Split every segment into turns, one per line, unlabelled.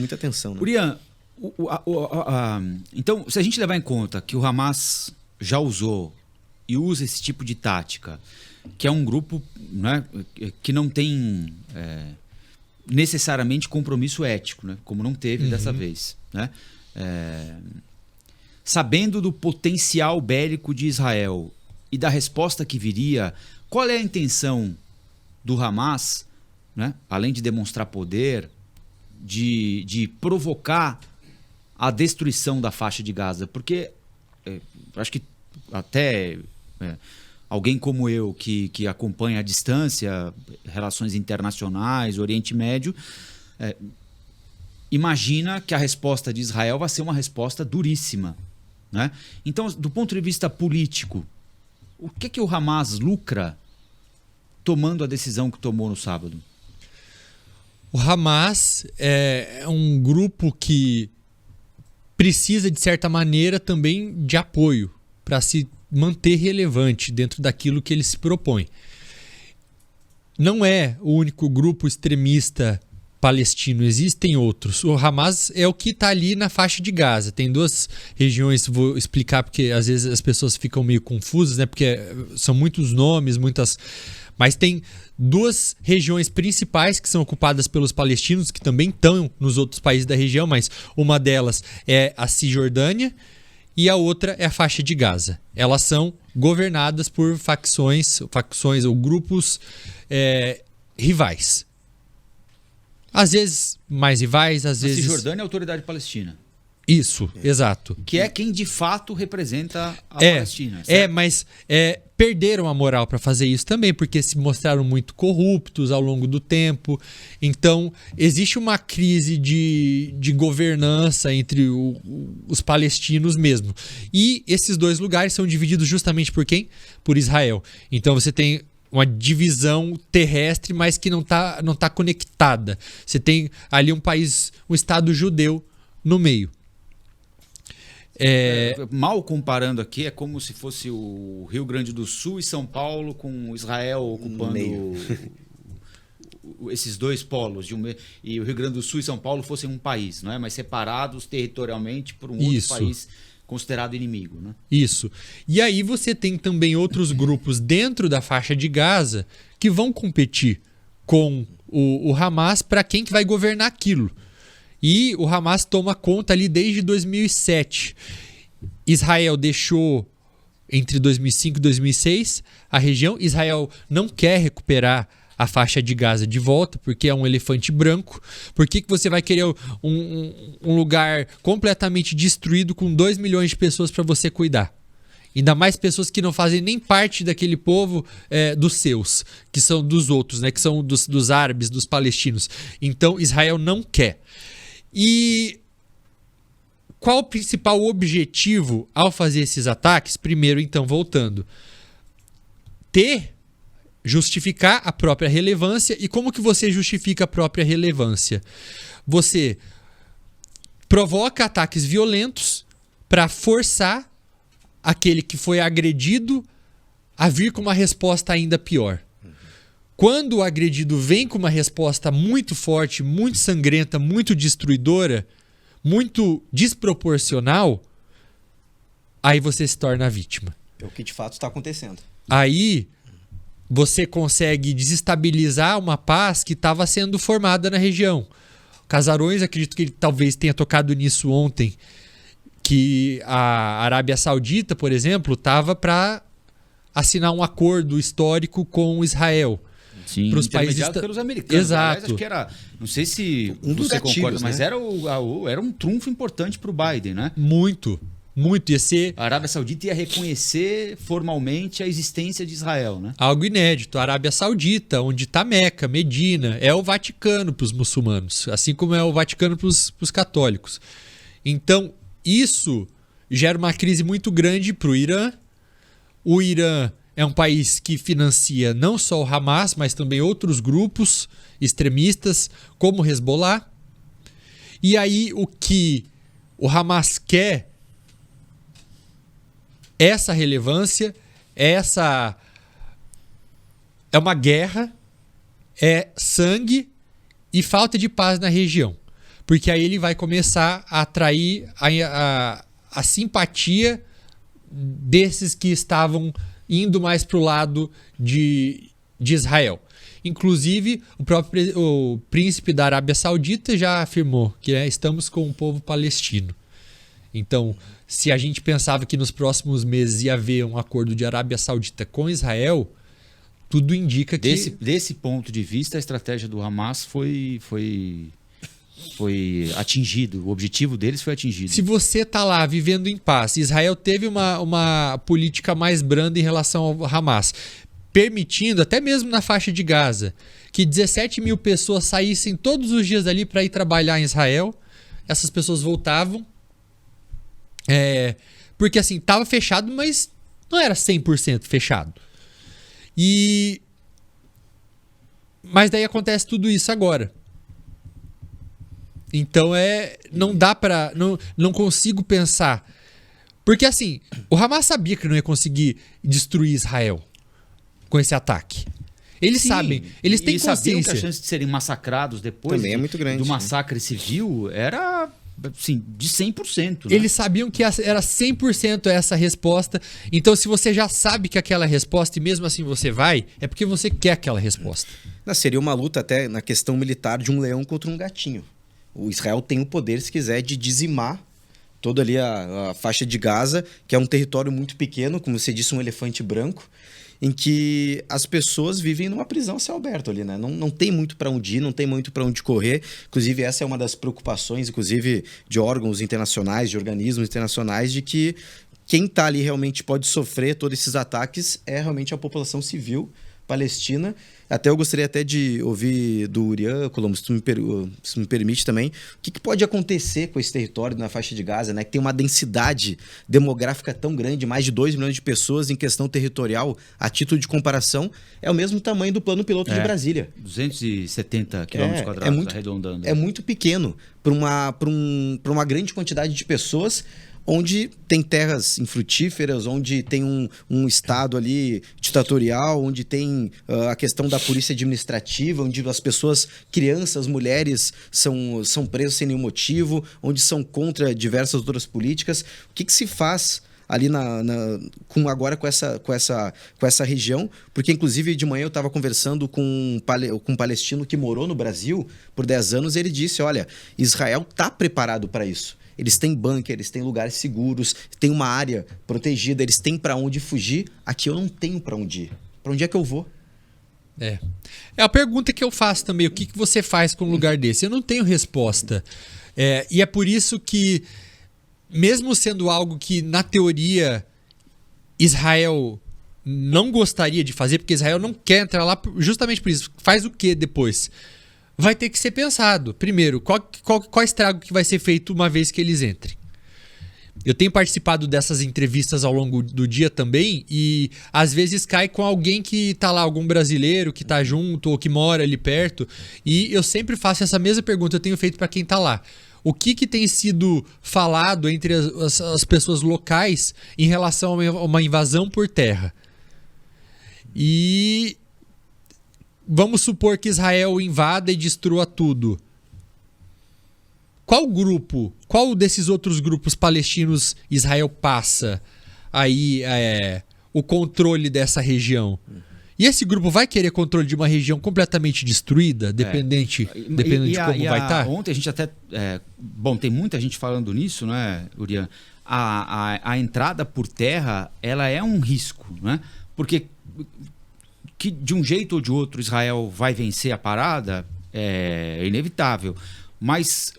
muita atenção, né?
Urian, então, se a gente levar em conta que o Hamas já usou e usa esse tipo de tática, que é um grupo, né, que não tem necessariamente compromisso ético, né, como não teve dessa vez, né? Sabendo do potencial bélico de Israel e da resposta que viria, qual é a intenção do Hamas, né, além de demonstrar poder, de provocar a destruição da faixa de Gaza? Porque acho que até alguém como eu, que acompanha à distância relações internacionais, Oriente Médio, imagina que a resposta de Israel vai ser uma resposta duríssima, né? Então, do ponto de vista político, o que o Hamas lucra tomando a decisão que tomou no sábado?
O Hamas é um grupo que precisa, de certa maneira, também de apoio para se manter relevante dentro daquilo que ele se propõe. Não é o único grupo extremista palestino, existem outros. O Hamas é o que está ali na faixa de Gaza. Tem duas regiões, vou explicar porque às vezes as pessoas ficam meio confusas, né? Porque são muitos nomes, mas tem duas regiões principais que são ocupadas pelos palestinos, que também estão nos outros países da região, mas uma delas é a Cisjordânia e a outra é a faixa de Gaza. Elas são governadas por facções ou grupos rivais. Às vezes mais rivais, às vezes...
A Cisjordânia é a Autoridade Palestina.
Isso, exato.
Que é quem de fato representa a Palestina. Certo?
Mas perderam a moral para fazer isso também, porque se mostraram muito corruptos ao longo do tempo. Então, existe uma crise de governança entre os palestinos mesmo. E esses dois lugares são divididos justamente por quem? Por Israel. Então, você tem uma divisão terrestre, mas que não tá conectada. Você tem ali um país, um Estado judeu no meio.
Mal comparando aqui, é como se fosse o Rio Grande do Sul e São Paulo com Israel ocupando esses dois polos. E o Rio Grande do Sul e São Paulo fossem um país, não é? Mas separados territorialmente por um outro país considerado inimigo, né?
Isso. E aí você tem também outros grupos dentro da faixa de Gaza que vão competir com o Hamas para quem que vai governar aquilo. E o Hamas toma conta ali desde 2007. Israel deixou entre 2005 e 2006 a região. Israel não quer recuperar a faixa de Gaza de volta, porque é um elefante branco. Por que você vai querer um lugar completamente destruído com 2 milhões de pessoas para você cuidar? Ainda mais pessoas que não fazem nem parte daquele povo dos seus, que são dos outros, né? Que são dos árabes, dos palestinos. Então Israel não quer. E qual o principal objetivo ao fazer esses ataques? Primeiro, então, voltando, justificar a própria relevância. E como que você justifica a própria relevância? Você provoca ataques violentos para forçar aquele que foi agredido a vir com uma resposta ainda pior. Quando o agredido vem com uma resposta muito forte, muito sangrenta, muito destruidora, muito desproporcional, aí você se torna a vítima.
É o que de fato está acontecendo.
Aí você consegue desestabilizar uma paz que estava sendo formada na região. Casarões, acredito que ele talvez tenha tocado nisso ontem, que a Arábia Saudita, por exemplo, estava para assinar um acordo histórico com Israel.
Sim,
para os países
pelos americanos.
Exato.
Aliás, acho que era, não sei se
dos
você
gatilhos,
concorda, mas
né?
era um trunfo importante para o Biden, né?
Muito. Ia ser
A Arábia Saudita ia reconhecer formalmente a existência de Israel, né?
algo inédito. A Arábia Saudita, onde está Meca, Medina, é o Vaticano para os muçulmanos, assim como é o Vaticano para os católicos. Então, isso gera uma crise muito grande para o Irã. O Irã é um país que financia não só o Hamas, mas também outros grupos extremistas, como o Hezbollah. E aí o que o Hamas quer, essa relevância, é uma guerra, é sangue e falta de paz na região. Porque aí ele vai começar a atrair a simpatia desses que estavam indo mais para o lado de Israel. Inclusive, o príncipe da Arábia Saudita já afirmou que estamos com o povo palestino. Então, se a gente pensava que nos próximos meses ia haver um acordo de Arábia Saudita com Israel, tudo indica que...
Desse ponto de vista, a estratégia do Hamas foi atingido. O objetivo deles foi atingido.
Se você está lá vivendo em paz, Israel teve uma política mais branda em relação ao Hamas, permitindo, até mesmo na faixa de Gaza, que 17 mil pessoas saíssem todos os dias ali para ir trabalhar em Israel. Essas pessoas voltavam. Porque assim, estava fechado, mas não era 100% fechado. Mas daí acontece tudo isso agora. Então não dá para... Não consigo pensar. Porque assim, o Hamas sabia que não ia conseguir destruir Israel com esse ataque. Eles sabem, eles têm consciência.
Sabiam que a chance de serem massacrados depois
também é muito grande,
do massacre civil era assim, de 100%. Né?
Eles sabiam que era 100% essa resposta. Então, se você já sabe que aquela resposta e mesmo assim você vai, é porque você quer aquela resposta.
Seria uma luta até na questão militar de um leão contra um gatinho. O Israel tem o poder, se quiser, de dizimar toda ali a faixa de Gaza, que é um território muito pequeno, como você disse, um elefante branco, em que as pessoas vivem numa prisão a céu aberto ali, né? Não tem muito para onde ir, não tem muito para onde correr. Inclusive, essa é uma das preocupações, inclusive, de órgãos internacionais, de organismos internacionais, de que quem está ali realmente pode sofrer todos esses ataques é realmente a população civil palestina. Até eu gostaria até de ouvir do Urian, Colombo, se tu me permite também, o que pode acontecer com esse território na faixa de Gaza, né? Que tem uma densidade demográfica tão grande, mais de 2 milhões de pessoas em questão territorial, a título de comparação, é o mesmo tamanho do plano piloto de Brasília.
270 quilômetros quadrados, arredondando.
É muito pequeno para uma grande quantidade de pessoas, onde tem terras infrutíferas, onde tem um estado ali ditatorial, onde tem a questão da polícia administrativa, onde as pessoas, crianças, mulheres são presas sem nenhum motivo, onde são contra diversas outras políticas. O que se faz ali agora com essa região? Porque, inclusive, de manhã eu estava conversando com um palestino que morou no Brasil por 10 anos e ele disse, olha, Israel está preparado para isso. Eles têm bunker, eles têm lugares seguros, tem uma área protegida, eles têm para onde fugir. Aqui eu não tenho para onde ir. Para onde é que eu vou?
É a pergunta que eu faço também. O que você faz com um lugar desse? Eu não tenho resposta. E é por isso que, mesmo sendo algo que, na teoria, Israel não gostaria de fazer, porque Israel não quer entrar lá justamente por isso. Faz o que depois? Vai ter que ser pensado. Primeiro, qual estrago que vai ser feito uma vez que eles entrem? Eu tenho participado dessas entrevistas ao longo do dia também e às vezes cai com alguém que tá lá, algum brasileiro que tá junto ou que mora ali perto, e eu sempre faço essa mesma pergunta, eu tenho feito para quem tá lá. O que tem sido falado entre as pessoas locais em relação a uma invasão por terra? E vamos supor que Israel invada e destrua tudo. Qual desses outros grupos palestinos Israel passa aí o controle dessa região? E esse grupo vai querer controle de uma região completamente destruída, dependendo de como vai estar?
Ontem a gente até... tem muita gente falando nisso, né, Urian? A entrada por terra, ela é um risco, né? Porque que de um jeito ou de outro Israel vai vencer a parada é inevitável. Mas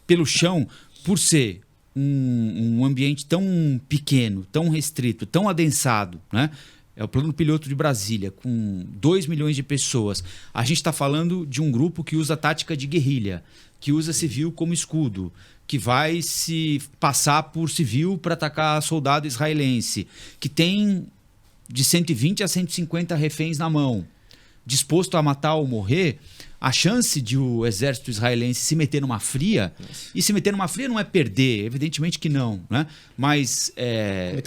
pelo chão, por ser um ambiente tão pequeno, tão restrito, tão adensado, né? É o plano piloto de Brasília, com 2 milhões de pessoas. A gente está falando de um grupo que usa tática de guerrilha, que usa civil como escudo, que vai se passar por civil para atacar soldado israelense, que tem de 120 a 150 reféns na mão, disposto a matar ou morrer. A chance de o exército israelense se meter numa fria, e se meter numa fria não é perder, evidentemente que não, né? Mas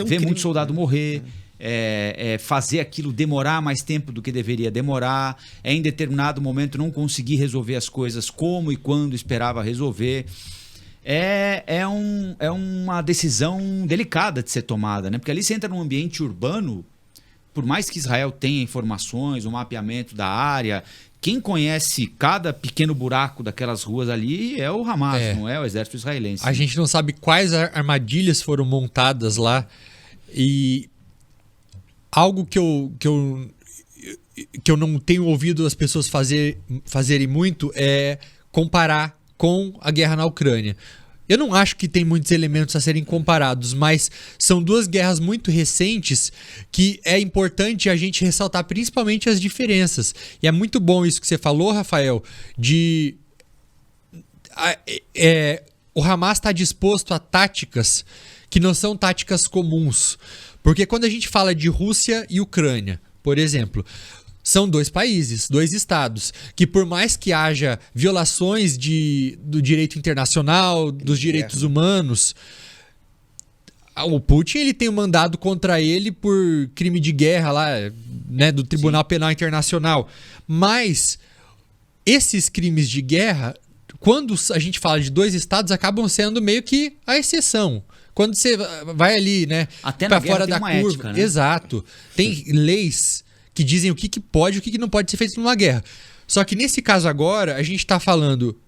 ver muito soldado morrer, fazer aquilo demorar mais tempo do que deveria demorar, em determinado momento não conseguir resolver as coisas como e quando esperava resolver. É uma decisão delicada de ser tomada, né? Porque ali você entra num ambiente urbano, por mais que Israel tenha informações, um mapeamento da área, quem conhece cada pequeno buraco daquelas ruas ali é o Hamas, não é o exército israelense.
A gente não sabe quais armadilhas foram montadas lá. E algo que eu não tenho ouvido as pessoas fazerem muito é comparar com a guerra na Ucrânia. Eu não acho que tem muitos elementos a serem comparados, mas são duas guerras muito recentes que é importante a gente ressaltar principalmente as diferenças. E é muito bom isso que você falou, Rafael, o Hamas está disposto a táticas que não são táticas comuns. Porque quando a gente fala de Rússia e Ucrânia, por exemplo, são dois países, dois estados, que por mais que haja violações do direito internacional, dos direitos humanos, o Putin ele tem um mandado contra ele por crime de guerra lá, né, do Tribunal Penal Internacional. Mas esses crimes de guerra, quando a gente fala de dois estados, acabam sendo meio que a exceção. Quando você vai ali, né, para fora da curva, ética, né? Exato. Tem leis que dizem o que pode e o que não pode ser feito numa guerra. Só que nesse caso agora, a gente está falando...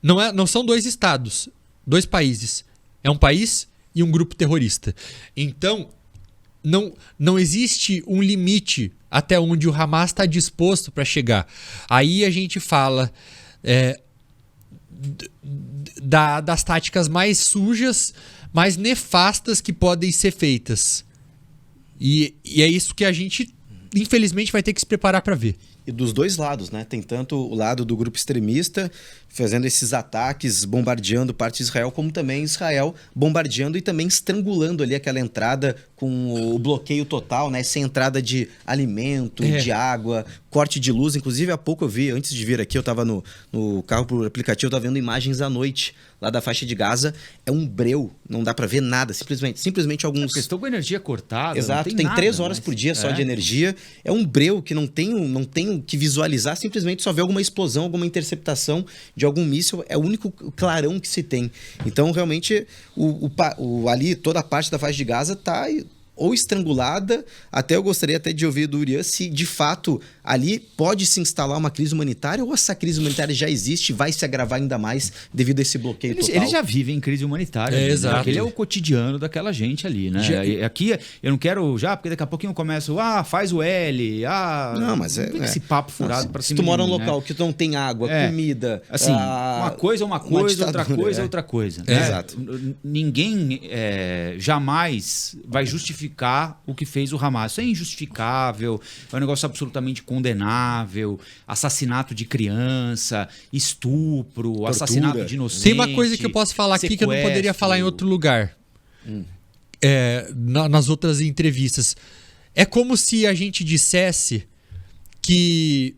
Não são dois estados, dois países. É um país e um grupo terrorista. Então, não existe um limite até onde o Hamas está disposto para chegar. Aí a gente fala das táticas mais sujas, mais nefastas que podem ser feitas. E é isso que a gente... infelizmente vai ter que se preparar para ver.
E dos dois lados, né? Tem tanto o lado do grupo extremista fazendo esses ataques, bombardeando parte de Israel, como também Israel bombardeando e também estrangulando ali aquela entrada com o bloqueio total, né? Sem entrada de alimento, de água, corte de luz. Inclusive, há pouco eu vi, antes de vir aqui, eu estava no carro por aplicativo, eu estava vendo imagens à noite lá da faixa de Gaza. É um breu, não dá para ver nada, simplesmente alguns...
Porque estou com a energia cortada.
Exato, tem 3 horas por dia só de energia. É um breu que não tem que visualizar, simplesmente só ver alguma explosão, alguma interceptação de algum míssil, é o único clarão que se tem. Então, realmente, ali toda a parte da faixa de Gaza está ou estrangulada. Até eu gostaria até de ouvir do Urian se de fato ali pode se instalar uma crise humanitária ou essa crise humanitária já existe e vai se agravar ainda mais devido a esse bloqueio total.
Eles já vivem crise humanitária.
Exato.
Aquele é o cotidiano daquela gente ali, né? Aqui eu não quero porque daqui a pouquinho eu começo, faz o L,
não, mas
esse papo furado para cima.
Se tu mora num local que não tem água, comida...
Assim, uma coisa, outra coisa, outra coisa. Né?
Exato.
Ninguém jamais vai justificar o que fez o Hamas. Isso é injustificável, é um negócio absolutamente condenável, assassinato de criança, estupro, tortura, assassinato de inocente.
Tem uma coisa que eu posso falar aqui que eu não poderia falar em outro lugar. Nas outras entrevistas. É como se a gente dissesse que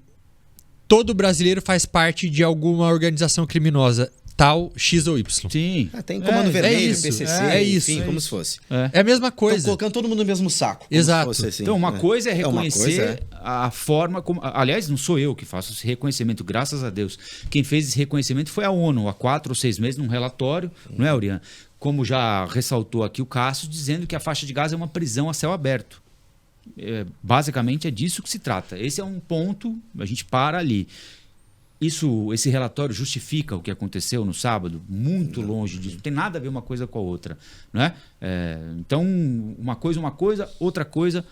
todo brasileiro faz parte de alguma organização criminosa. Tal X ou Y.
Sim.
Tem Comando Vermelho,
isso,
PCC,
isso.
enfim, como se fosse.
É a mesma coisa.
Estão colocando todo mundo no mesmo saco.
Exato.
Se fosse, assim.
Então, uma coisa é reconhecer a forma como... Aliás, não sou eu que faço esse reconhecimento, graças a Deus. Quem fez esse reconhecimento foi a ONU, há 4 ou 6 meses, num relatório, não é, Urian? Como já ressaltou aqui o Cássio, dizendo que a faixa de Gaza é uma prisão a céu aberto. Basicamente é disso que se trata. Esse é um ponto, a gente para ali. Esse relatório justifica o que aconteceu no sábado? Muito longe disso. Não tem nada a ver uma coisa com a outra. Não é? Então, uma coisa, outra coisa.